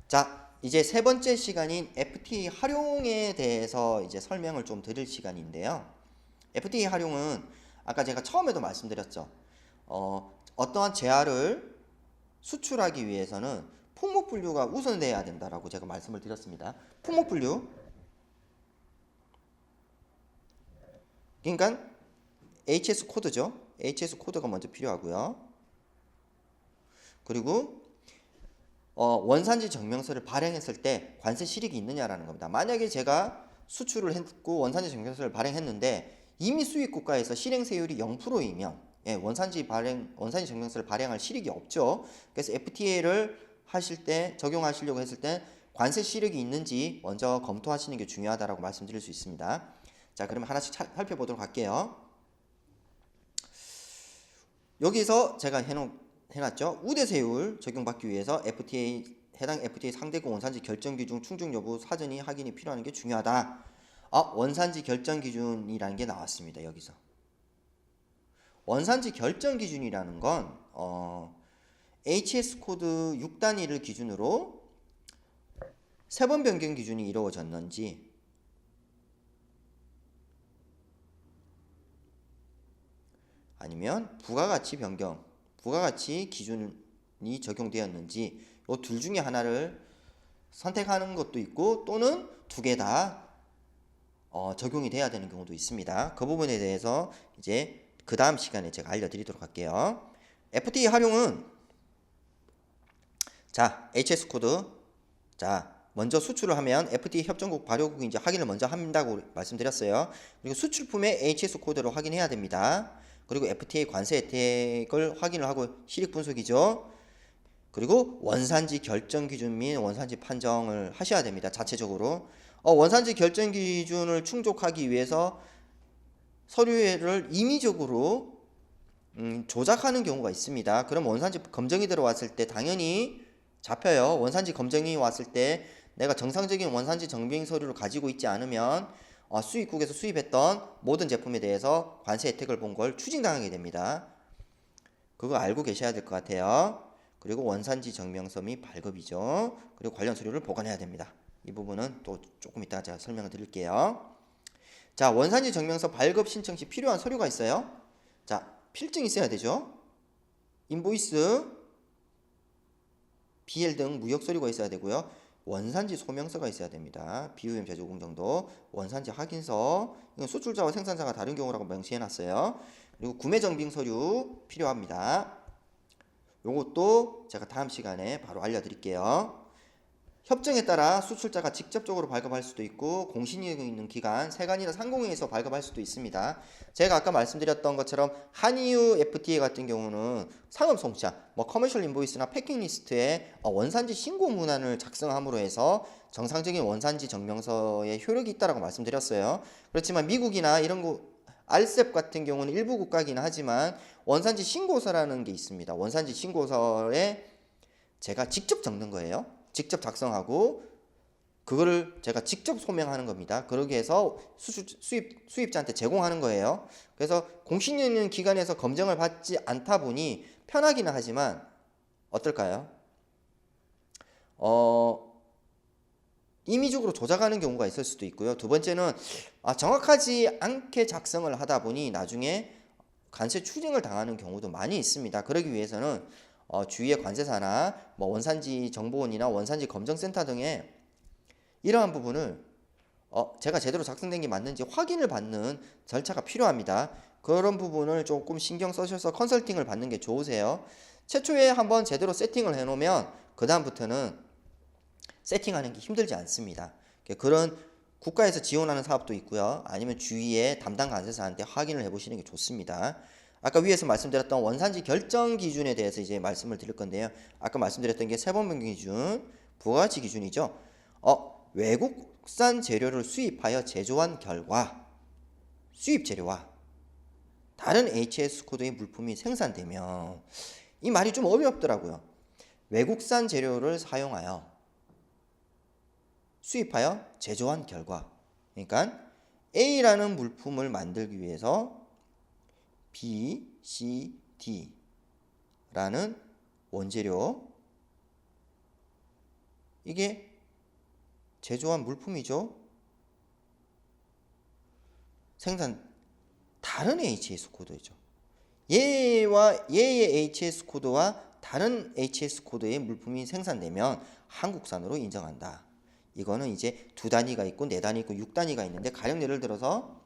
자, 이제 세 번째 시간인 FTA 활용에 대해서 이제 설명을 좀 드릴 시간인데요. FTA 활용은 아까 제가 처음에도 말씀드렸죠. 어떠한 재화를 수출하기 위해서는 품목 분류가 우선돼야 된다라고 제가 말씀을 드렸습니다. 품목 분류. 그러니까 HS 코드죠. HS 코드가 먼저 필요하고요. 그리고 원산지 증명서를 발행했을 때 관세 실익이 있느냐라는 겁니다. 만약에 제가 수출을 했고 원산지 증명서를 발행했는데 이미 수입 국가에서 실행세율이 0%이면 원산지 증명서를 발행할 실익이 없죠. 그래서 FTA를 하실 때 적용하시려고 했을 때 관세 실익이 있는지 먼저 검토하시는 게 중요하다라고 말씀드릴 수 있습니다. 자, 그러면 하나씩 살펴보도록 할게요. 여기서 제가 해놨죠. 우대세율 적용받기 위해서 해당 FTA 상대국 원산지 결정 기준 충족 여부 사전이 확인이 필요한 게 중요하다. 원산지 결정 기준이라는 게 나왔습니다. 여기서 원산지 결정 기준이라는 건 HS 코드 6단위를 기준으로 세번 변경 기준이 이루어졌는지, 아니면 부가가치 기준이 적용되었는지 이 둘 중에 하나를 선택하는 것도 있고 또는 두 개 다 적용이 돼야 되는 경우도 있습니다. 그 부분에 대해서 이제 그 다음 시간에 제가 알려드리도록 할게요. FTA 활용은 자, HS 코드. 자, 먼저 수출을 하면 FTA 협정국 발효국이 이제 확인을 먼저 한다고 말씀드렸어요. 그리고 수출품의 HS 코드를 확인해야 됩니다. 그리고 FTA 관세 혜택을 확인을 하고 실익 분석이죠. 그리고 원산지 결정 기준 및 원산지 판정을 하셔야 됩니다. 자체적으로. 원산지 결정 기준을 충족하기 위해서 서류를 임의적으로 조작하는 경우가 있습니다. 그럼 원산지 검정이 들어왔을 때 당연히 잡혀요. 원산지 검정이 왔을 때 내가 정상적인 원산지 증빙 서류를 가지고 있지 않으면 수입국에서 수입했던 모든 제품에 대해서 관세 혜택을 본 걸 추징당하게 됩니다. 그거 알고 계셔야 될 것 같아요. 그리고 원산지 증명서 및 발급이죠. 그리고 관련 서류를 보관해야 됩니다. 이 부분은 또 조금 이따 제가 설명을 드릴게요. 자, 원산지 증명서 발급 신청 시 필요한 서류가 있어요. 자, 필증이 있어야 되죠. 인보이스, BL 등 무역 서류가 있어야 되고요. 원산지 소명서가 있어야 됩니다. 비오염 제조 공정도, 원산지 확인서, 이건 수출자와 생산자가 다른 경우라고 명시해놨어요. 그리고 구매 정빙 서류 필요합니다. 요것도 제가 다음 시간에 바로 알려드릴게요. 협정에 따라 수출자가 직접적으로 발급할 수도 있고 공신력 있는 기관, 세관이나 상공회에서 발급할 수도 있습니다. 제가 아까 말씀드렸던 것처럼 한EU FTA 같은 경우는 상업 송차, 커머셜 인보이스나 패킹 리스트에 원산지 신고 문안을 작성함으로 해서 정상적인 원산지 증명서에 효력이 있다라고 말씀드렸어요. 그렇지만 미국이나 이런 RCEP 같은 경우는 일부 국가이긴 하지만 원산지 신고서라는 게 있습니다. 원산지 신고서에 제가 직접 적는 거예요. 직접 작성하고 그거를 제가 직접 소명하는 겁니다. 그러기 위해서 수입자한테 제공하는 거예요. 그래서 공신력 있는 기관에서 검증을 받지 않다 보니 편하기는 하지만 어떨까요? 임의적으로 조작하는 경우가 있을 수도 있고요. 두 번째는 정확하지 않게 작성을 하다 보니 나중에 관세 추징을 당하는 경우도 많이 있습니다. 그러기 위해서는 주위의 관세사나 원산지 정보원이나 원산지 검정센터 등의 이러한 부분을 제가 제대로 작성된 게 맞는지 확인을 받는 절차가 필요합니다. 그런 부분을 조금 신경 써셔서 컨설팅을 받는 게 좋으세요. 최초에 한번 제대로 세팅을 해놓으면 그 다음부터는 세팅하는 게 힘들지 않습니다. 그런 국가에서 지원하는 사업도 있고요. 아니면 주위의 담당 관세사한테 확인을 해보시는 게 좋습니다. 아까 위에서 말씀드렸던 원산지 결정 기준에 대해서 이제 말씀을 드릴 건데요. 아까 말씀드렸던 게 세번 변경 기준, 부가가치 기준이죠. 외국산 재료를 수입하여 제조한 결과 수입 재료와 다른 HS 코드의 물품이 생산되면 이 말이 좀 어렵더라고요. 외국산 재료를 사용하여 수입하여 제조한 결과, 그러니까 A라는 물품을 만들기 위해서 B, C, D라는 원재료 이게 제조한 물품이죠. 생산 다른 HS 코드죠. 얘의 HS 코드와 다른 HS 코드의 물품이 생산되면 한국산으로 인정한다. 이거는 이제 2단위가 있고 4단위 있고 6단위가 있는데, 가령 예를 들어서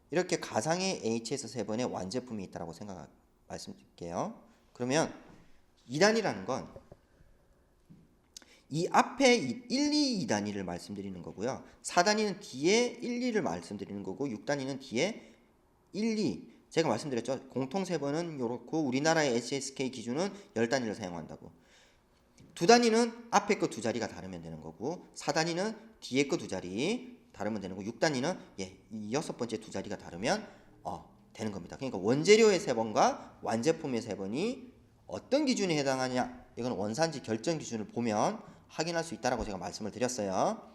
이렇게 가상의 HS 3번의 완제품이 있다고 말씀드릴게요. 그러면 2단위라는 건 이 앞에 1, 2, 2단위를 말씀드리는 거고요. 4단위는 뒤에 1, 2를 말씀드리는 거고, 6단위는 뒤에 1, 2. 제가 말씀드렸죠. 공통 3번은 요렇고 우리나라의 HSK 기준은 10단위를 사용한다고. 2단위는 앞에 거 2자리가 다르면 되는 거고, 4단위는 뒤에 거 2자리 다르면 되는 거고, 6단위는 이 6번째 2자리가 다르면 되는 겁니다. 그러니까 원재료의 3번과 완제품의 3번이 어떤 기준에 해당하냐, 이건 원산지 결정 기준을 보면 확인할 수 있다라고 제가 말씀을 드렸어요.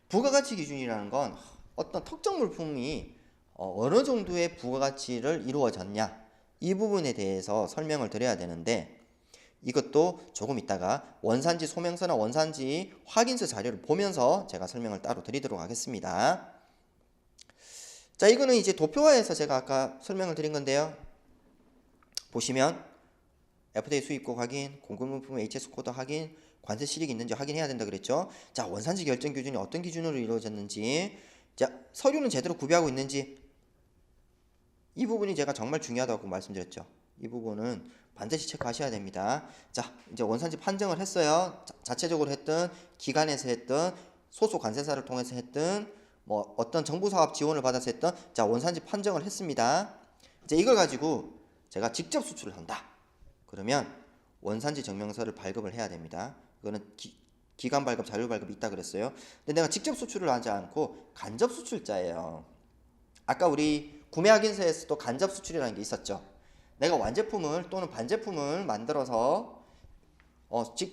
부가가치 기준이라는 건 어떤 특정 물품이 어느 정도의 부가가치를 이루어졌냐, 이 부분에 대해서 설명을 드려야 되는데, 이것도 조금 있다가 원산지 소명서나 원산지 확인서 자료를 보면서 제가 설명을 따로 드리도록 하겠습니다. 자, 이거는 이제 도표화해서 제가 아까 설명을 드린 건데요. 보시면 FDA 수입국 확인, 공급물품 HS 코드 확인, 관세 실익이 있는지 확인해야 된다 그랬죠. 자, 원산지 결정 기준이 어떤 기준으로 이루어졌는지, 자, 서류는 제대로 구비하고 있는지, 이 부분이 제가 정말 중요하다고 말씀드렸죠. 이 부분은 반드시 체크하셔야 됩니다. 자, 이제 원산지 판정을 했어요. 자체적으로 했든 기관에서 했든 소속 관세사를 통해서 했든 뭐 어떤 정부 사업 지원을 받아서 했든, 자, 원산지 판정을 했습니다. 이제 이걸 가지고 제가 직접 수출을 한다. 그러면 원산지 증명서를 발급을 해야 됩니다. 이거는 기간 발급, 자료 발급이 있다 그랬어요. 근데 내가 직접 수출을 하지 않고 간접 수출자예요. 아까 우리 구매 확인서에서도 간접 수출이라는 게 있었죠. 내가 완제품을 또는 반제품을 만들어서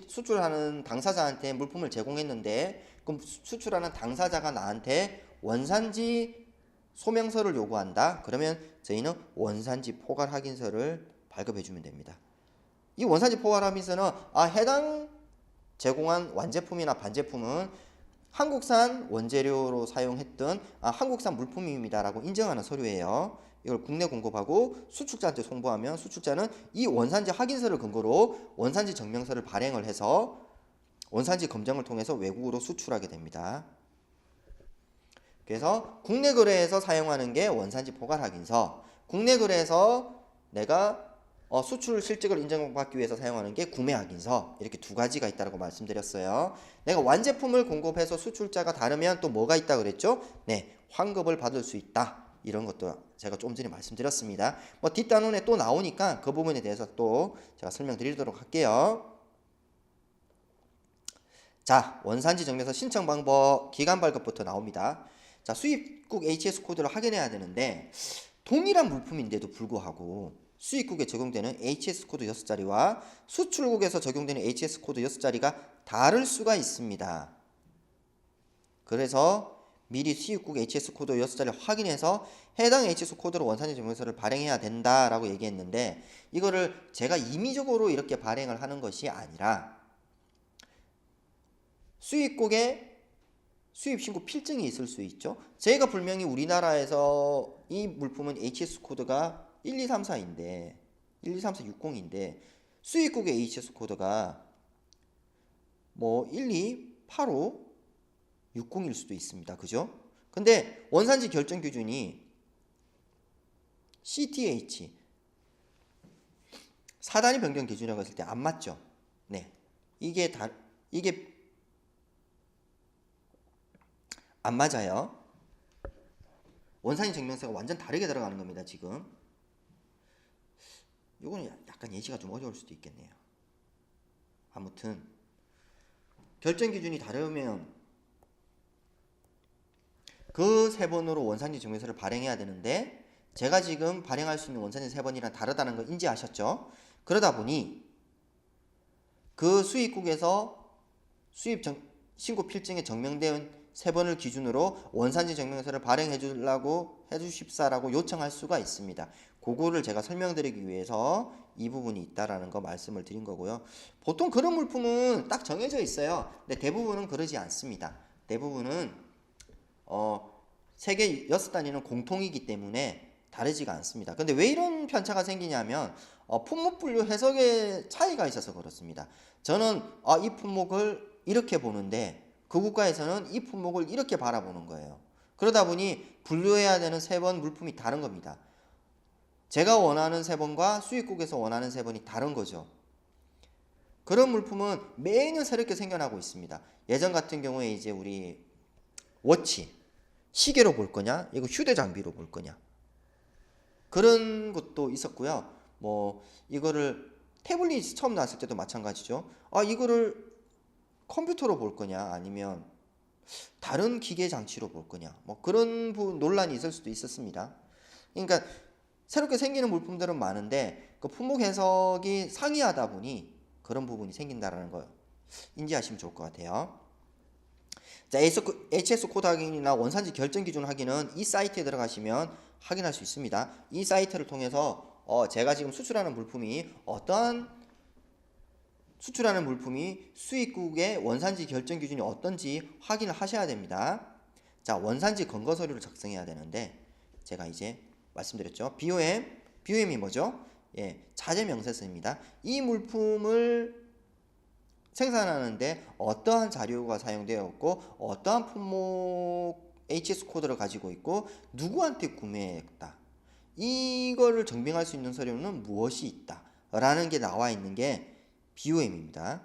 수출하는 당사자한테 물품을 제공했는데, 그럼 수출하는 당사자가 나한테 원산지 소명서를 요구한다. 그러면 저희는 원산지 포괄 확인서를 발급해 주면 됩니다. 이 원산지 포괄 확인서는 해당 제공한 완제품이나 반제품은 한국산 원재료로 사용했던 한국산 물품입니다라고 인정하는 서류예요. 이걸 국내 공급하고 수출자한테 송부하면 수출자는 이 원산지 확인서를 근거로 원산지 증명서를 발행을 해서 원산지 검정을 통해서 외국으로 수출하게 됩니다. 그래서 국내 거래에서 사용하는 게 원산지 포괄 확인서, 국내 거래에서 내가 수출 실적을 인정받기 위해서 사용하는 게 구매 확인서, 이렇게 2가지가 있다고 말씀드렸어요. 내가 완제품을 공급해서 수출자가 다르면 또 뭐가 있다 그랬죠? 네, 환급을 받을 수 있다. 이런 것도 제가 좀 전에 말씀드렸습니다. 뭐 뒷단원에 또 나오니까 그 부분에 대해서 또 제가 설명드리도록 할게요. 자, 원산지 증명서 신청 방법, 기간 발급부터 나옵니다. 자, 수입국 HS 코드를 확인해야 되는데, 동일한 물품인데도 불구하고 수입국에 적용되는 HS 코드 6자리와 수출국에서 적용되는 HS 코드 6자리가 다를 수가 있습니다. 그래서 미리 수입국 HS 코드 6자리를 확인해서 해당 HS 코드로 원산지 증명서를 발행해야 된다라고 얘기했는데, 이거를 제가 임의적으로 이렇게 발행을 하는 것이 아니라 수입국에 수입신고 필증이 있을 수 있죠. 제가 분명히 우리나라에서 이 물품은 HS 코드가 1234인데 123460인데 수입국의 HS 코드가 뭐 1285 60일 수도 있습니다. 그죠? 근데 원산지 결정 기준이 CTH 4단위 변경 기준이라고 했을 때 안 맞죠? 네. 이게 안 맞아요. 원산지 증명서가 완전 다르게 들어가는 겁니다, 지금. 요거는 약간 예시가 좀 어려울 수도 있겠네요. 아무튼 결정 기준이 다르면 그 3번으로 원산지 증명서를 발행해야 되는데, 제가 지금 발행할 수 있는 원산지 3번이랑 다르다는 걸 인지하셨죠? 그러다 보니 그 수입국에서 수입 신고 필증에 증명된 세 번을 기준으로 원산지 증명서를 발행해 주려고 해주십사라고 요청할 수가 있습니다. 그거를 제가 설명드리기 위해서 이 부분이 있다라는 거 말씀을 드린 거고요. 보통 그런 물품은 딱 정해져 있어요. 근데 대부분은 그러지 않습니다. 대부분은 세계 6단위는 공통이기 때문에 다르지가 않습니다. 근데 왜 이런 편차가 생기냐면 품목 분류 해석의 차이가 있어서 그렇습니다. 저는 이 품목을 이렇게 보는데 그 국가에서는 이 품목을 이렇게 바라보는 거예요. 그러다 보니 분류해야 되는 세번 물품이 다른 겁니다. 제가 원하는 세번과 수입국에서 원하는 세번이 다른 거죠. 그런 물품은 매년 새롭게 생겨나고 있습니다. 예전 같은 경우에 이제 우리 워치, 시계로 볼 거냐, 이거 휴대장비로 볼 거냐, 그런 것도 있었고요. 뭐 이거를 태블릿 처음 나왔을 때도 마찬가지죠. 이거를 컴퓨터로 볼 거냐, 아니면 다른 기계 장치로 볼 거냐, 뭐 그런 논란이 있을 수도 있었습니다. 그러니까 새롭게 생기는 물품들은 많은데 그 품목 해석이 상이하다 보니 그런 부분이 생긴다라는 거 인지하시면 좋을 것 같아요. 자, HS 코드 확인이나 원산지 결정 기준 확인은 이 사이트에 들어가시면 확인할 수 있습니다. 이 사이트를 통해서 제가 지금 수출하는 물품이 수입국의 원산지 결정 기준이 어떤지 확인을 하셔야 됩니다. 자, 원산지 근거 서류를 작성해야 되는데 제가 이제 말씀드렸죠. BOM이 뭐죠? 자재 명세서입니다. 이 물품을 생산하는데 어떠한 자료가 사용되었고 어떠한 품목 HS 코드를 가지고 있고 누구한테 구매했다, 이거를 증명할 수 있는 서류는 무엇이 있다 라는 게 나와 있는 게 BOM입니다.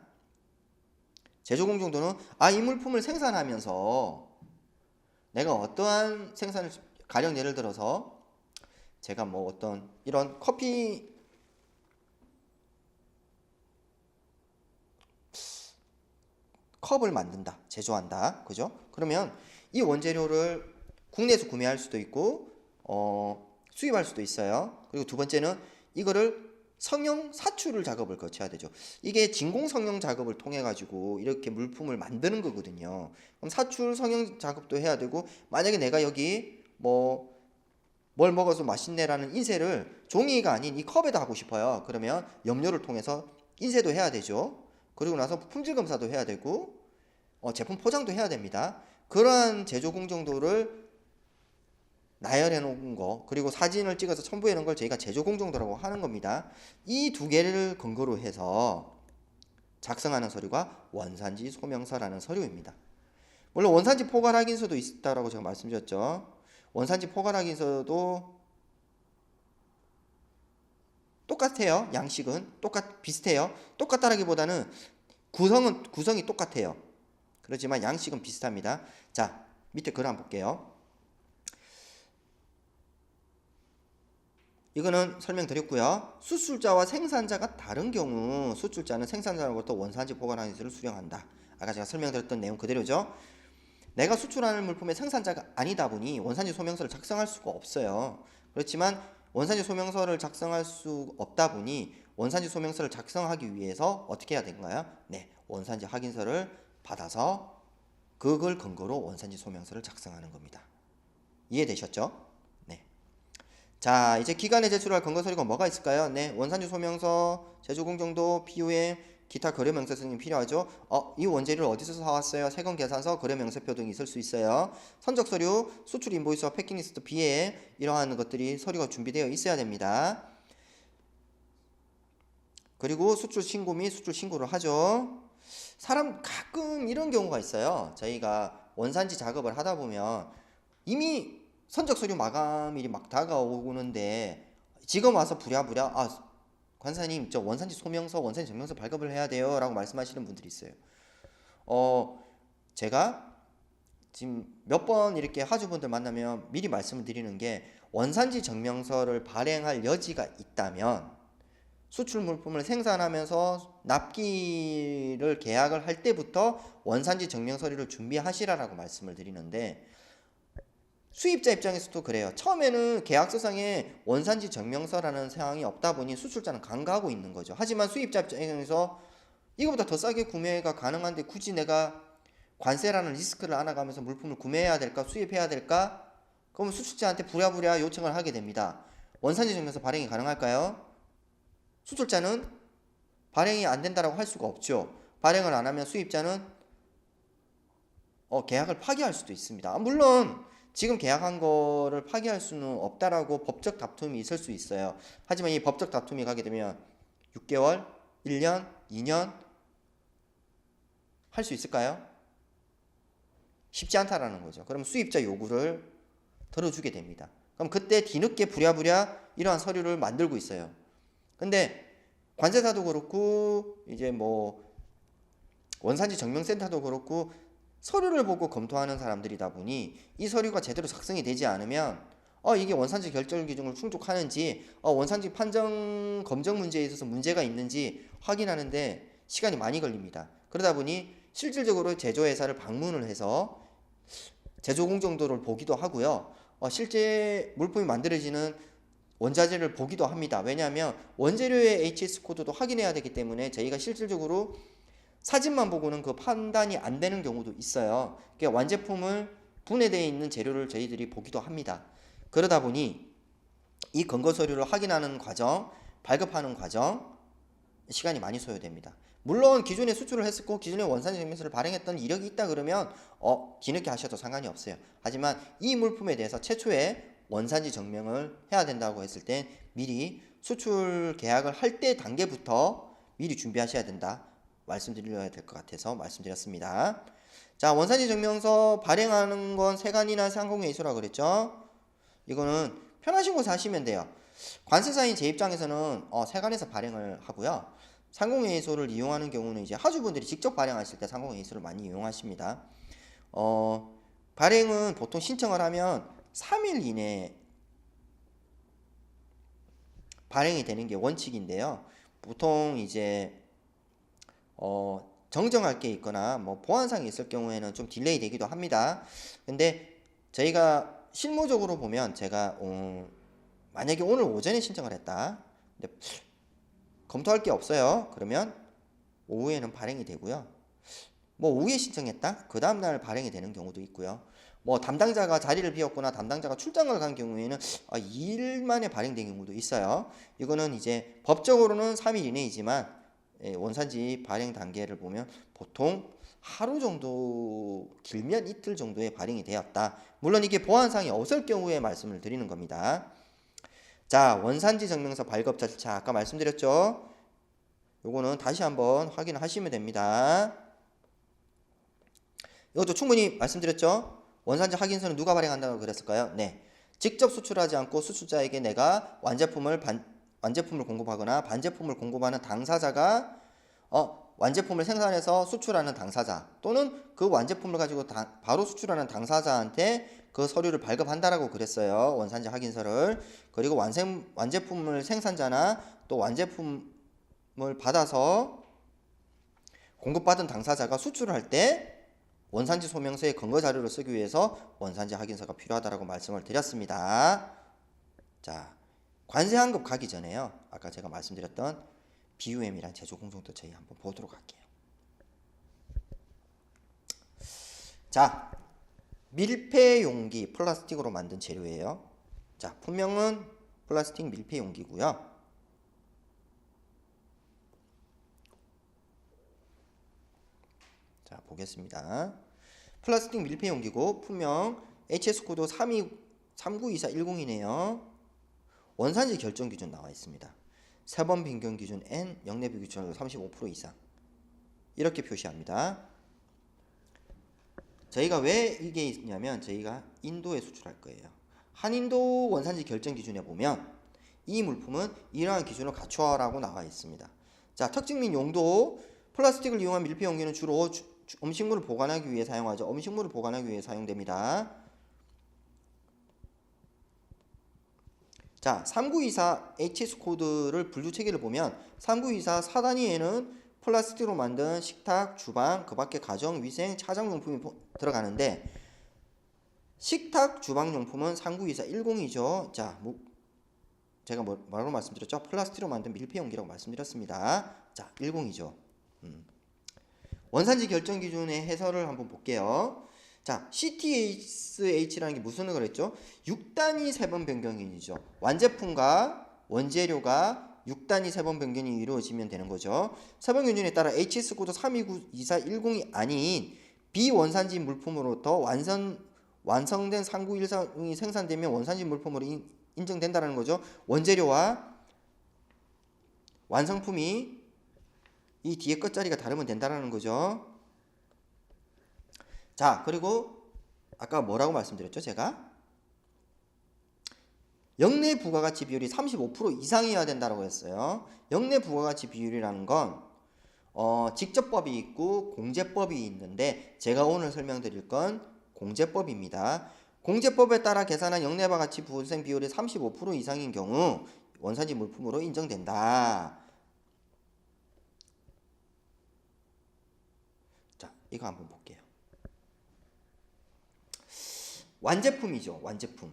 제조공정도는 이 물품을 생산하면서 내가 어떠한 생산을, 가령 예를 들어서 제가 뭐 어떤 이런 커피 컵을 만든다, 제조한다, 그죠? 그러면 이 원재료를 국내에서 구매할 수도 있고 수입할 수도 있어요. 그리고 두 번째는 이거를 성형 사출 작업을 거쳐야 되죠. 이게 진공 성형 작업을 통해 가지고 이렇게 물품을 만드는 거거든요. 그럼 사출 성형 작업도 해야 되고, 만약에 내가 여기 뭐 뭘 먹어서 맛있네라는 인쇄를 종이가 아닌 이 컵에다 하고 싶어요. 그러면 염료를 통해서 인쇄도 해야 되죠. 그리고 나서 품질 검사도 해야 되고 제품 포장도 해야 됩니다. 그러한 제조 공정도를 나열해 놓은 거, 그리고 사진을 찍어서 첨부해 놓은 걸 저희가 제조 공정도라고 하는 겁니다. 이 두 개를 근거로 해서 작성하는 서류가 원산지 소명서라는 서류입니다. 물론 원산지 포괄 확인서도 있다라고 제가 말씀드렸죠. 원산지 포괄 확인서도 똑같아요. 양식은 비슷해요. 똑같다라기보다는 구성이 똑같아요. 그렇지만 양식은 비슷합니다. 자, 밑에 글 한번 볼게요. 이거는 설명드렸고요. 수출자와 생산자가 다른 경우 수출자는 생산자로부터 원산지 포괄 확인서를 수령한다. 아까 제가 설명드렸던 내용 그대로죠. 내가 수출하는 물품의 생산자가 아니다 보니 원산지 소명서를 작성할 수가 없어요. 그렇지만 원산지 소명서를 작성할 수 없다 보니 원산지 소명서를 작성하기 위해서 어떻게 해야 되는가요? 원산지 확인서를 받아서 그걸 근거로 원산지 소명서를 작성하는 겁니다. 이해되셨죠? 자, 이제 기간에 제출할 근거 서류가 뭐가 있을까요? 원산지 소명서, 제조공정도, BOM, 기타 거래 명세서 등이 필요하죠. 이 원재료를 어디서 사왔어요? 세금 계산서, 거래 명세표 등이 있을 수 있어요. 선적 서류, 수출 인보이스와 패킹리스트, BM, 이러한 것들이 서류가 준비되어 있어야 됩니다. 그리고 수출 신고 및 수출 신고를 하죠. 가끔 이런 경우가 있어요. 저희가 원산지 작업을 하다 보면 이미 선적 서류 마감일이 막 다가오는데 지금 와서 부랴부랴 관사님 저 원산지 소명서, 원산지 증명서 발급을 해야 돼요 라고 말씀하시는 분들이 있어요. 제가 지금 몇 번 이렇게 하주분들 만나면 미리 말씀을 드리는 게, 원산지 증명서를 발행할 여지가 있다면 수출 물품을 생산하면서 납기를 계약을 할 때부터 원산지 증명 서류를 준비하시라라고 말씀을 드리는데, 수입자 입장에서도 그래요. 처음에는 계약서상에 원산지 증명서라는 사항이 없다 보니 수출자는 간과하고 있는 거죠. 하지만 수입자 입장에서 이거보다 더 싸게 구매가 가능한데 굳이 내가 관세라는 리스크를 안아가면서 물품을 구매해야 될까 수입해야 될까? 그러면 수출자한테 부랴부랴 요청을 하게 됩니다. 원산지 증명서 발행이 가능할까요? 수출자는 발행이 안 된다라고 할 수가 없죠. 발행을 안 하면 수입자는 계약을 파기할 수도 있습니다. 물론 지금 계약한 거를 파기할 수는 없다라고 법적 다툼이 있을 수 있어요. 하지만 이 법적 다툼이 가게 되면 6개월, 1년, 2년 할 수 있을까요? 쉽지 않다라는 거죠. 그럼 수입자 요구를 들어주게 됩니다. 그럼 그때 뒤늦게 부랴부랴 이러한 서류를 만들고 있어요. 근데 관세사도 그렇고 이제 뭐 원산지 증명센터도 그렇고 서류를 보고 검토하는 사람들이다 보니 이 서류가 제대로 작성이 되지 않으면 이게 원산지 결정 기준을 충족하는지 원산지 판정 검정 문제에 있어서 문제가 있는지 확인하는데 시간이 많이 걸립니다. 그러다 보니 실질적으로 제조회사를 방문을 해서 제조 공정도를 보기도 하고요. 실제 물품이 만들어지는 원자재를 보기도 합니다. 왜냐하면 원재료의 HS 코드도 확인해야 되기 때문에 저희가 실질적으로 사진만 보고는 그 판단이 안 되는 경우도 있어요. 그러니까 완제품을 분해되어 있는 재료를 저희들이 보기도 합니다. 그러다 보니 이 근거 서류를 확인하는 과정, 발급하는 과정 시간이 많이 소요됩니다. 물론 기존에 수출을 했었고 기존에 원산지 증명서를 발행했던 이력이 있다 그러면 뒤늦게 하셔도 상관이 없어요. 하지만 이 물품에 대해서 최초에 원산지 증명을 해야 된다고 했을 땐 미리 수출 계약을 할 때 단계부터 미리 준비하셔야 된다 말씀드려야 될 것 같아서 말씀드렸습니다. 자, 원산지 증명서 발행하는 건 세관이나 상공회의소라 그랬죠. 이거는 편하신 곳에 하시면 돼요. 관세사인 제 입장에서는 세관에서 발행을 하고요. 상공회의소를 이용하는 경우는 이제 하주분들이 직접 발행하실 때 상공회의소를 많이 이용하십니다. 발행은 보통 신청을 하면 3일 이내에 발행이 되는 게 원칙인데요. 보통 이제 정정할 게 있거나 뭐 보안상이 있을 경우에는 좀 딜레이 되기도 합니다. 근데 저희가 실무적으로 보면 제가 만약에 오늘 오전에 신청을 했다. 근데 검토할 게 없어요. 그러면 오후에는 발행이 되고요. 뭐 오후에 신청했다? 그 다음날 발행이 되는 경우도 있고요. 뭐 담당자가 자리를 비웠거나 담당자가 출장을 간 경우에는 2일 만에 발행된 경우도 있어요. 이거는 이제 법적으로는 3일 이내이지만 원산지 발행 단계를 보면 보통 하루 정도 길면 이틀 정도에 발행이 되었다. 물론 이게 보안상이 없을 경우에 말씀을 드리는 겁니다. 자, 원산지 증명서 발급 절차 아까 말씀드렸죠. 요거는 다시 한번 확인을 하시면 됩니다. 이것도 충분히 말씀드렸죠. 원산지 확인서는 누가 발행한다고 그랬을까요? 네, 직접 수출하지 않고 수출자에게 내가 완제품을 공급하거나 반제품을 공급하는 당사자가 완제품을 생산해서 수출하는 당사자 또는 그 완제품을 가지고 바로 수출하는 당사자한테 그 서류를 발급한다라고 그랬어요. 원산지 확인서를. 그리고 완제품을 생산자나 또 완제품을 받아서 공급받은 당사자가 수출을 할 때 원산지 소명서의 근거 자료를 쓰기 위해서 원산지 확인서가 필요하다라고 말씀을 드렸습니다. 자, 관세 환급 가기 전에요. 아까 제가 말씀드렸던 BUM이란 제조 공정도 저희 한번 보도록 할게요. 자, 밀폐 용기 플라스틱으로 만든 재료예요. 자, 품명은 플라스틱 밀폐 용기고요. 자, 보겠습니다. 플라스틱 밀폐 용기고 품명 HS 코드 392410이네요. 원산지 결정 기준 나와 있습니다. 세번 변경 기준 N, 영내비 기준으로 35% 이상. 이렇게 표시합니다. 저희가 왜 이게 있냐면 저희가 인도에 수출할 거예요. 한인도 원산지 결정 기준에 보면 이 물품은 이러한 기준을 갖춰라고 나와 있습니다. 자, 특징 및 용도. 플라스틱을 이용한 밀폐 용기는 주로 음식물을 보관하기 위해 사용하죠. 음식물을 보관하기 위해 사용됩니다. 자, 3924 HS 코드를 분류 체계를 보면 3924 4단위에는 플라스틱으로 만든 식탁, 주방, 그 밖에 가정, 위생, 차정용품이 들어가는데 식탁, 주방용품은 3924 10이죠. 자, 제가 뭐라고 말씀드렸죠? 플라스틱으로 만든 밀폐 용기라고 말씀드렸습니다. 자, 10이죠. 원산지 결정 기준의 해설을 한번 볼게요. 자, CTSH라는 게 무슨 의미를 그랬죠? 6단위 세번 변경이죠. 완제품과 원재료가 6단위 세번 변경이 이루어지면 되는 거죠. 세번 기준에 따라 HS 코드 3292410이 아닌 비원산지 물품으로부터 완성된 상구 일상이 생산되면 원산지 물품으로 인정된다는 거죠. 원재료와 완성품이 이 뒤에 끝자리가 다르면 된다는 거죠. 자, 그리고 아까 뭐라고 말씀드렸죠? 제가 영내 부가가치 비율이 35% 이상이어야 된다고 했어요. 영내 부가가치 비율이라는 건 직접법이 있고 공제법이 있는데 제가 오늘 설명드릴 건 공제법입니다. 공제법에 따라 계산한 영내부가가치 부생 비율이 35% 이상인 경우 원산지 물품으로 인정된다. 자, 이거 한번 볼게요. 완제품이죠. 완제품.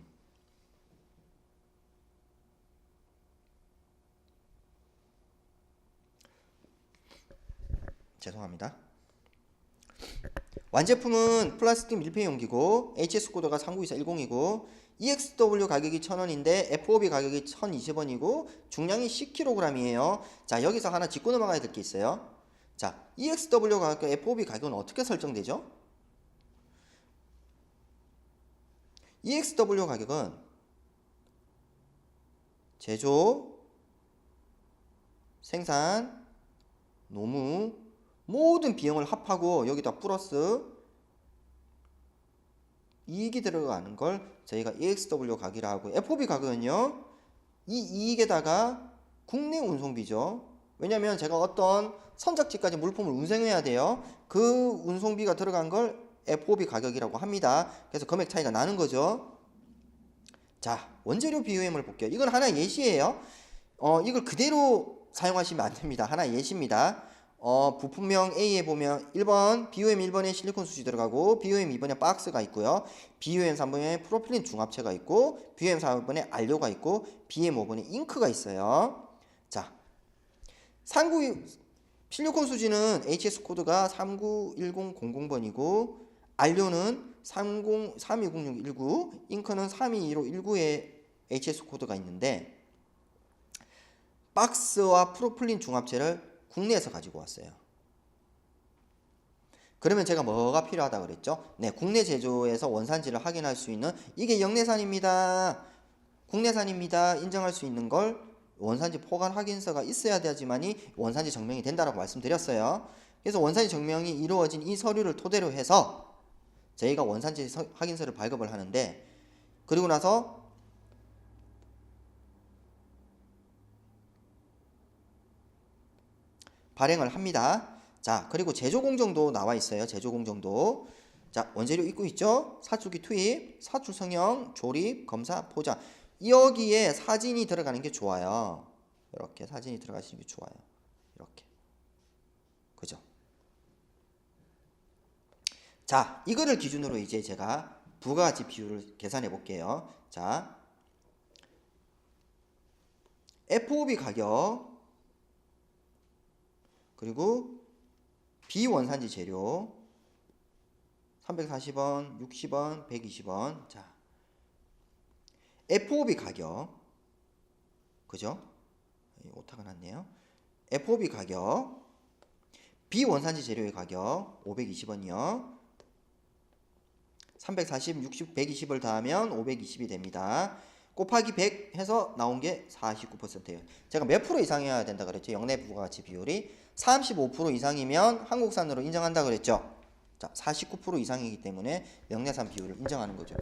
죄송합니다. 완제품은 플라스틱 밀폐 용기고 HS 코드가 39410이고 EXW 가격이 1000원인데 FOB 가격이 1020원이고 중량이 10kg이에요. 자, 여기서 하나 짚고 넘어가야 될 게 있어요. 자, EXW 가격과 FOB 가격은 어떻게 설정되죠? EXW 가격은 제조, 생산, 노무 모든 비용을 합하고 여기다 플러스 이익이 들어가는 걸 저희가 EXW 가격이라고 하고 FOB 가격은요 이 이익에다가 국내 운송비죠. 왜냐면 제가 어떤 선적지까지 물품을 운송해야 돼요. 그 운송비가 들어간 걸 FOB 가격이라고 합니다. 그래서 금액 차이가 나는 거죠. 자, 원재료 BOM을 볼게요. 이건 하나 예시예요. 이걸 그대로 사용하시면 안 됩니다. 하나 예시입니다. 부품명 A에 보면 1번 BOM 1번에 실리콘 수지 들어가고 BOM 2번에 박스가 있고요. BOM 3번에 프로필린 중합체가 있고 BOM 4번에 안료가 있고 BM 5번에 잉크가 있어요. 자, 실리콘 수지는 HS 코드가 391000번이고 안료는 320619, 잉크는 321519의 HS 코드가 있는데 박스와 프로필린 중합체를 국내에서 가지고 왔어요. 그러면 제가 뭐가 필요하다 그랬죠? 네, 국내 제조에서 원산지를 확인할 수 있는 이게 영내산입니다. 국내산입니다. 인정할 수 있는 걸 원산지 포괄 확인서가 있어야 되지만이 원산지 증명이 된다라고 말씀드렸어요. 그래서 원산지 증명이 이루어진 이 서류를 토대로 해서 저희가 원산지 확인서를 발급을 하는데 그리고 나서 발행을 합니다. 자, 그리고 제조 공정도 나와 있어요. 제조 공정도. 자, 원재료 입고 있죠? 사출기 투입, 사출 성형, 조립, 검사, 포장. 여기에 사진이 들어가는 게 좋아요. 이렇게 사진이 들어가시는 게 좋아요. 이렇게. 그죠? 자, 이거를 기준으로 이제 제가 부가가치 비율을 계산해 볼게요. 자, FOB 가격 그리고 비원산지 재료 340원, 60원, 120원. 자, FOB 가격 그죠? 오타가 났네요. FOB 가격 비원산지 재료의 가격 520원이요. 340, 60, 120을 더하면 520이 됩니다. 곱하기 100 해서 나온 게 49%예요. 제가 몇 프로 이상이어야 된다 그랬죠? 영내 부가가치 비율이 35% 이상이면 한국산으로 인정한다 그랬죠? 자, 49% 이상이기 때문에 영내산 비율을 인정하는 거죠.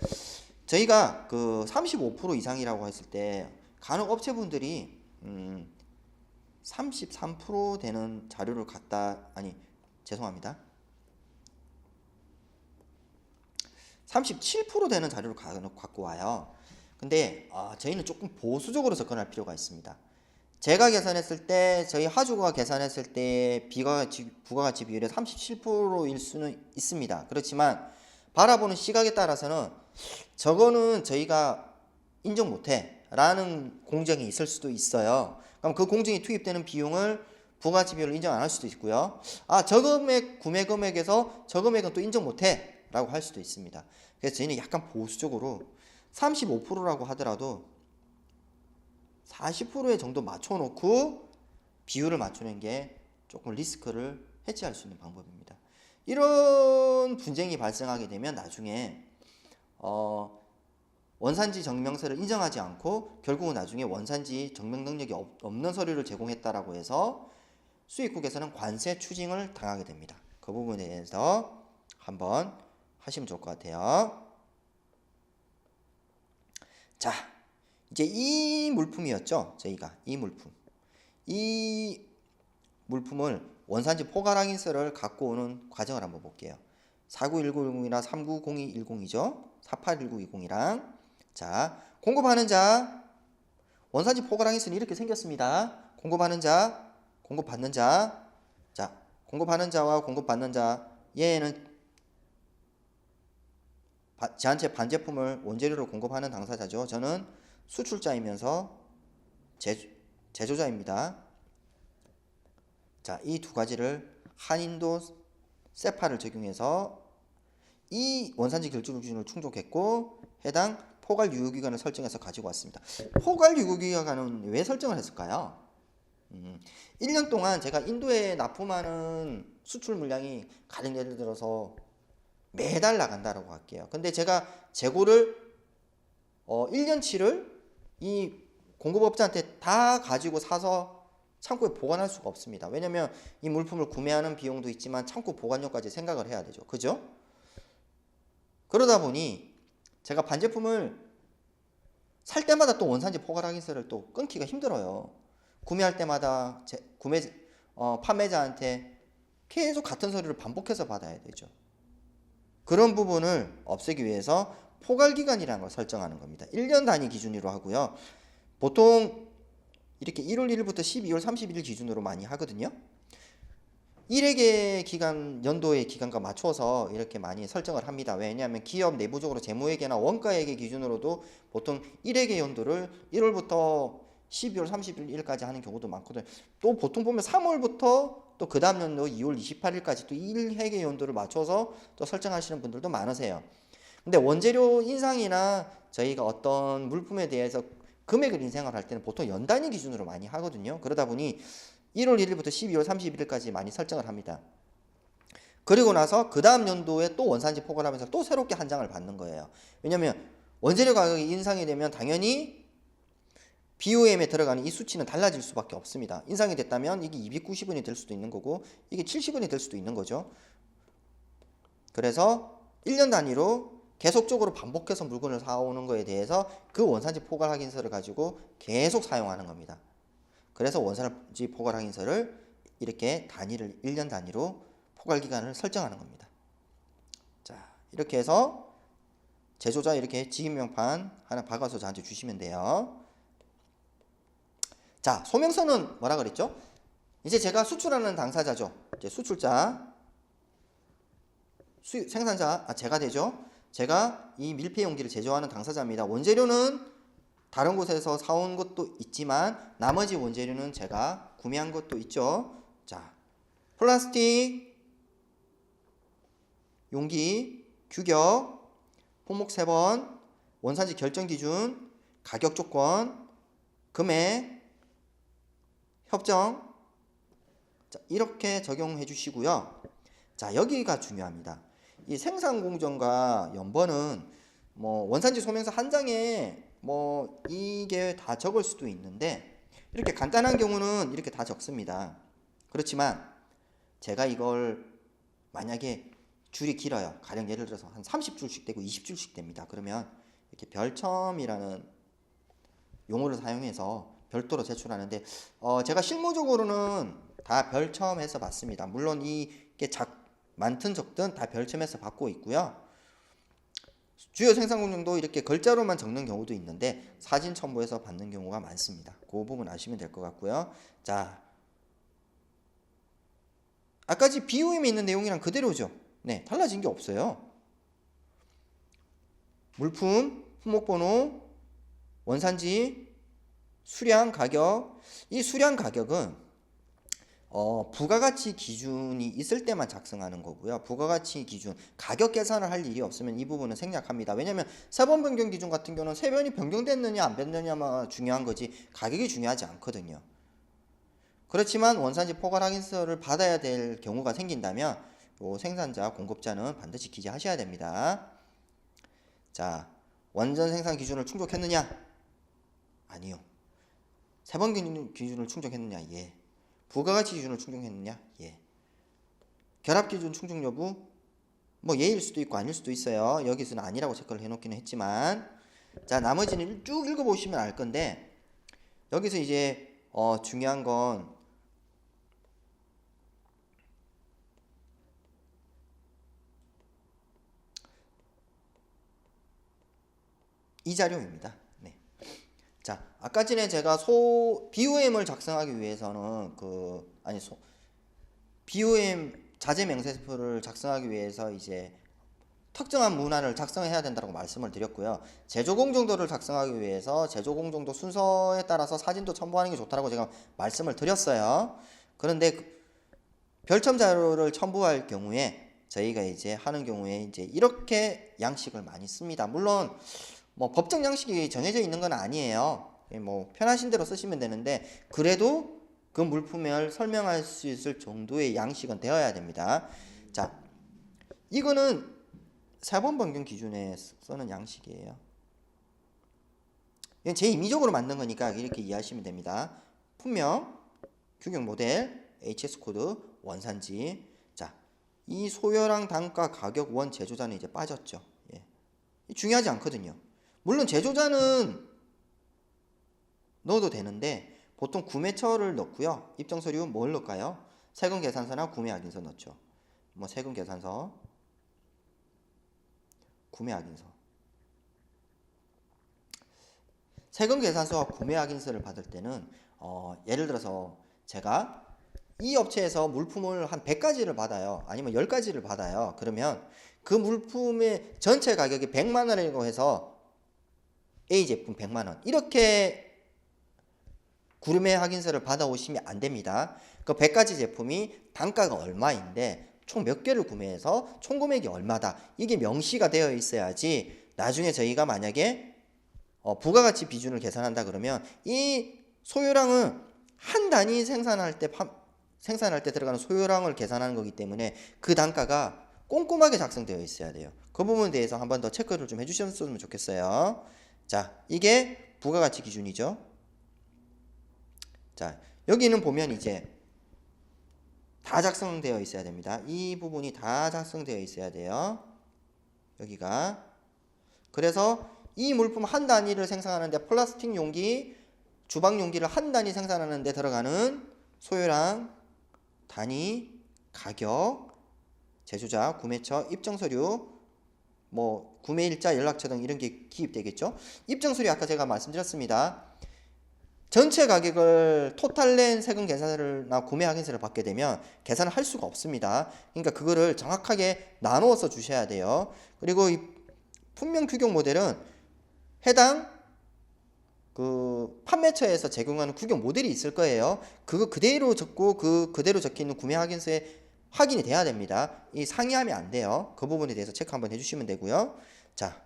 저희가 그 35% 이상이라고 했을 때 간혹 업체분들이 33% 되는 자료를 죄송합니다. 37% 되는 자료를 갖고 와요. 근데 저희는 조금 보수적으로 접근할 필요가 있습니다. 제가 계산했을 때 저희 하주가 계산했을 때 부가가치 비율이 37%일 수는 있습니다. 그렇지만 바라보는 시각에 따라서는 저거는 저희가 인정 못해 라는 공정이 있을 수도 있어요. 그럼 그 공정이 투입되는 비용을 부가치 비율을 인정 안 할 수도 있고요. 아, 저 금액 구매 금액에서 저 금액은 또 인정 못해 라고 할 수도 있습니다. 그래서 저희는 약간 보수적으로 35%라고 하더라도 40%의 정도 맞춰놓고 비율을 맞추는 게 조금 리스크를 해지할 수 있는 방법입니다. 이런 분쟁이 발생하게 되면 나중에 원산지 증명서를 인정하지 않고 결국은 나중에 원산지 증명 능력이 없는 서류를 제공했다라고 해서 수입국에서는 관세 추징을 당하게 됩니다. 그 부분에 대해서 한번 하시면 좋을 것 같아요. 자, 이제 이 물품이었죠. 저희가 이 물품을 원산지 포괄 확인서를 갖고 오는 과정을 한번 볼게요. 491910이랑 390210이죠. 481920이랑 자, 공급하는 자 원산지 포괄 확인서는 이렇게 생겼습니다. 공급하는 자, 공급받는 자. 자, 공급하는 자와 공급받는 자 얘는 저한테 반제품을 원재료로 공급하는 당사자죠. 저는 수출자이면서 제조자입니다. 자, 이 두 가지를 한인도 세파를 적용해서 이 원산지 결제 기준을 충족했고 해당 포괄 유효기간을 설정해서 가지고 왔습니다. 포괄 유효기간은 왜 설정을 했을까요? 1년 동안 제가 인도에 납품하는 수출 물량이 가령 예를 들어서 매달 나간다라고 할게요. 근데 제가 재고를 1년치를 이 공급업자한테 다 가지고 사서 창고에 보관할 수가 없습니다. 왜냐면 이 물품을 구매하는 비용도 있지만 창고 보관료까지 생각을 해야 되죠. 그죠? 그러다 보니 제가 반제품을 살 때마다 또 원산지 포괄 확인서를 또 끊기가 힘들어요. 구매할 때마다 판매자한테 계속 같은 서류를 반복해서 받아야 되죠. 그런 부분을 없애기 위해서 포괄기간이라는 걸 설정하는 겁니다. 1년 단위 기준으로 하고요. 보통 이렇게 1월 1일부터 12월 31일 기준으로 많이 하거든요. 1회계 기간, 연도의 기간과 맞춰서 이렇게 많이 설정을 합니다. 왜냐하면 기업 내부적으로 재무회계나 원가회계 기준으로도 보통 1회계 연도를 1월부터 12월 31일까지 하는 경우도 많거든요. 또 보통 보면 3월부터 또 그 다음 연도 2월 28일까지 또 1회계 연도를 맞춰서 또 설정하시는 분들도 많으세요. 근데 원재료 인상이나 저희가 어떤 물품에 대해서 금액을 인상을 할 때는 보통 연 단위 기준으로 많이 하거든요. 그러다 보니 1월 1일부터 12월 31일까지 많이 설정을 합니다. 그리고 나서 그 다음 연도에 또 원산지 포괄하면서 또 새롭게 한 장을 받는 거예요. 왜냐면 원재료 가격이 인상이 되면 당연히 BOM에 들어가는 이 수치는 달라질 수밖에 없습니다. 인상이 됐다면 이게 290원이 될 수도 있는 거고 이게 70원이 될 수도 있는 거죠. 그래서 1년 단위로 계속적으로 반복해서 물건을 사오는 거에 대해서 그 원산지 포괄 확인서를 가지고 계속 사용하는 겁니다. 그래서 원산지 포괄 확인서를 이렇게 단위를 1년 단위로 포괄 기간을 설정하는 겁니다. 자, 이렇게 해서 제조자 이렇게 지인명판 하나 박아서 저한테 주시면 돼요. 자, 소명서는 뭐라 그랬죠? 이제 제가 수출하는 당사자죠. 이제 수출자, 생산자, 제가 되죠. 제가 이 밀폐 용기를 제조하는 당사자입니다. 원재료는 다른 곳에서 사온 것도 있지만 나머지 원재료는 제가 구매한 것도 있죠. 자, 플라스틱 용기 규격 품목 3번 원산지 결정 기준 가격 조건 금액 협정 자, 이렇게 적용해 주시고요. 자, 여기가 중요합니다. 이 생산 공정과 연번은 뭐 원산지 소명서 한 장에 뭐 이게 다 적을 수도 있는데 이렇게 간단한 경우는 이렇게 다 적습니다. 그렇지만 제가 이걸 만약에 줄이 길어요. 가령 예를 들어서 한 30줄씩 되고 20줄씩 됩니다. 그러면 이렇게 별첨이라는 용어를 사용해서 별도로 제출하는데 제가 실무적으로는 다 별첨해서 받습니다. 물론 이게 많든 적든 다 별첨해서 받고 있고요. 주요 생산 공정도 이렇게 글자로만 적는 경우도 있는데 사진 첨부해서 받는 경우가 많습니다. 그 부분 아시면 될 것 같고요. 자, 아까 BOM에 있는 내용이랑 그대로죠. 네, 달라진 게 없어요. 물품, 품목번호, 원산지, 수량 가격. 이 수량 가격은 부가가치 기준이 있을 때만 작성하는 거고요. 부가가치 기준, 가격 계산을 할 일이 없으면 이 부분은 생략합니다. 왜냐면 세번 변경 기준 같은 경우는 세 번이 변경됐느냐 안 됐느냐만 중요한 거지 가격이 중요하지 않거든요. 그렇지만 원산지 포괄 확인서를 받아야 될 경우가 생긴다면 요 생산자, 공급자는 반드시 기재하셔야 됩니다. 자, 원전 생산 기준을 충족했느냐? 아니요. 세번 기준을 충족했느냐? 예. 부가가치 기준을 충족했느냐? 예. 결합 기준 충족 여부? 뭐 예일 수도 있고 아닐 수도 있어요. 여기서는 아니라고 체크를 해놓기는 했지만, 자, 나머지는 쭉 읽어보시면 알 건데, 여기서 이제 중요한 건 이 자료입니다. 네. 자, 아까 전에 제가 BOM을 작성하기 위해서는 BOM 자재 명세서를 작성하기 위해서 이제 특정한 문안을 작성해야 된다고 말씀을 드렸고요. 제조 공정도를 작성하기 위해서 제조 공정도 순서에 따라서 사진도 첨부하는 게 좋다고 제가 말씀을 드렸어요. 그런데 별첨 자료를 첨부할 경우에 저희가 이제 하는 경우에 이제 이렇게 양식을 많이 씁니다. 물론 뭐 법정 양식이 정해져 있는 건 아니에요. 뭐 편하신 대로 쓰시면 되는데 그래도 그 물품을 설명할 수 있을 정도의 양식은 되어야 됩니다. 자, 이거는 세번 변경 기준에 쓰는 양식이에요. 이건 제 임의적으로 만든 거니까 이렇게 이해하시면 됩니다. 품명, 규격 모델, HS 코드, 원산지. 자, 이 소요량, 단가, 가격, 원, 제조자는 이제 빠졌죠. 예. 중요하지 않거든요. 물론 제조자는 넣어도 되는데 보통 구매처를 넣고요. 입증 서류 뭘 넣을까요? 세금 계산서나 구매 확인서 넣죠. 뭐 세금 계산서, 구매 확인서. 세금 계산서와 구매 확인서를 받을 때는 예를 들어서 제가 이 업체에서 물품을 한 100가지를 받아요. 아니면 10가지를 받아요. 그러면 그 물품의 전체 가격이 100만 원이라고 해서 A 제품 100만 원 이렇게 구매 확인서를 받아오시면 안 됩니다. 그 100가지 제품이 단가가 얼마인데 총 몇 개를 구매해서 총 금액이 얼마다 이게 명시가 되어 있어야지 나중에 저희가 만약에 부가가치 비준을 계산한다 그러면 이 소요량은 한 단위 생산할 때 들어가는 소요량을 계산하는 거기 때문에 그 단가가 꼼꼼하게 작성되어 있어야 돼요. 그 부분에 대해서 한 번 더 체크를 좀 해주셨으면 좋겠어요. 자, 이게 부가가치 기준이죠. 자, 여기는 보면 이제 다 작성되어 있어야 됩니다. 이 부분이 다 작성되어 있어야 돼요. 여기가. 그래서 이 물품 한 단위를 생산하는데 플라스틱 용기, 주방 용기를 한 단위 생산하는데 들어가는 소요량, 단위, 가격, 제조자, 구매처, 입증서류, 뭐 구매일자, 연락처 등 이런 게 기입되겠죠. 입증서류 아까 제가 말씀드렸습니다. 전체 가격을 토탈낸 세금 계산서나 구매 확인서를 받게 되면 계산을 할 수가 없습니다. 그러니까 그거를 정확하게 나누어서 주셔야 돼요. 그리고 이 품명 규격 모델은 해당 그 판매처에서 제공하는 규격 모델이 있을 거예요. 그거 그대로 적고 그대로 적혀 있는 구매 확인서에 확인이 돼야 됩니다. 이 상이하면 안 돼요. 그 부분에 대해서 체크 한번 해주시면 되고요. 자,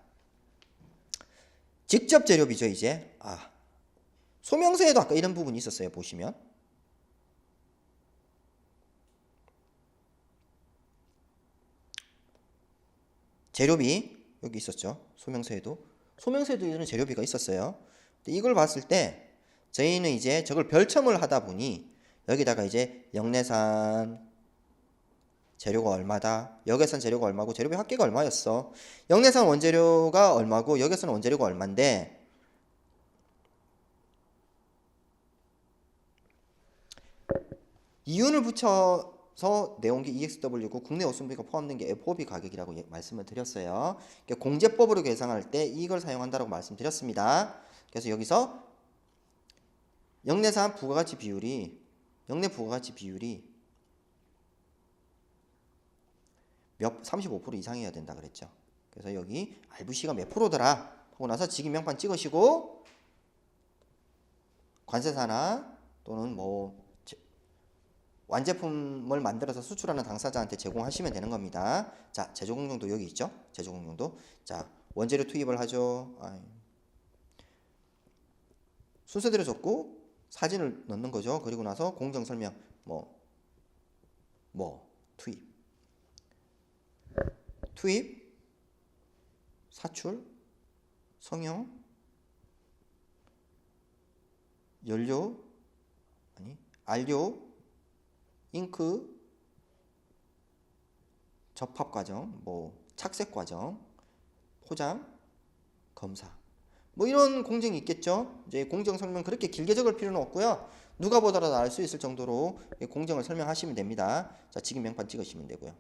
직접 재료비죠 이제. 소명서에도 아까 이런 부분이 있었어요. 보시면 재료비 여기 있었죠. 소명서에도 이런 재료비가 있었어요. 근데 이걸 봤을 때 저희는 이제 저걸 별첨을 하다 보니 여기다가 이제 영내산 재료가 얼마다, 역외산 재료가 얼마고 재료비 합계가 얼마였어. 영내산 원재료가 얼마고 역외산 원재료가 얼마인데 이윤을 붙여서 내온 게 EXW고 국내 오순비가 포함된 게 FOB 가격이라고 말씀을 드렸어요. 공제법으로 계산할 때 이걸 사용한다고 말씀드렸습니다. 그래서 여기서 영내산 부가가치 비율이 35% 이상이어야 된다 그랬죠. 그래서 여기 RVC가 몇 프로더라 하고 나서 직인명판 찍으시고 관세사나 또는 뭐 완제품을 만들어서 수출하는 당사자한테 제공하시면 되는 겁니다. 자, 제조 공정도 여기 있죠? 제조 공정도. 자, 원재료 투입을 하죠. 순서대로 적고 사진을 넣는 거죠. 그리고 나서 공정 설명 투입, 사출, 성형, 연료, 안료, 잉크, 접합 과정, 착색 과정, 포장, 검사. 이런 공정이 있겠죠. 이제 공정 설명 그렇게 길게 적을 필요는 없고요. 누가 보더라도 알 수 있을 정도로 공정을 설명하시면 됩니다. 자, 직인 명판 찍으시면 되고요.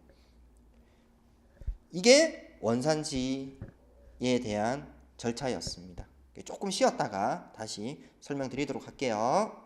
이게 원산지에 대한 절차였습니다. 조금 쉬었다가 다시 설명드리도록 할게요.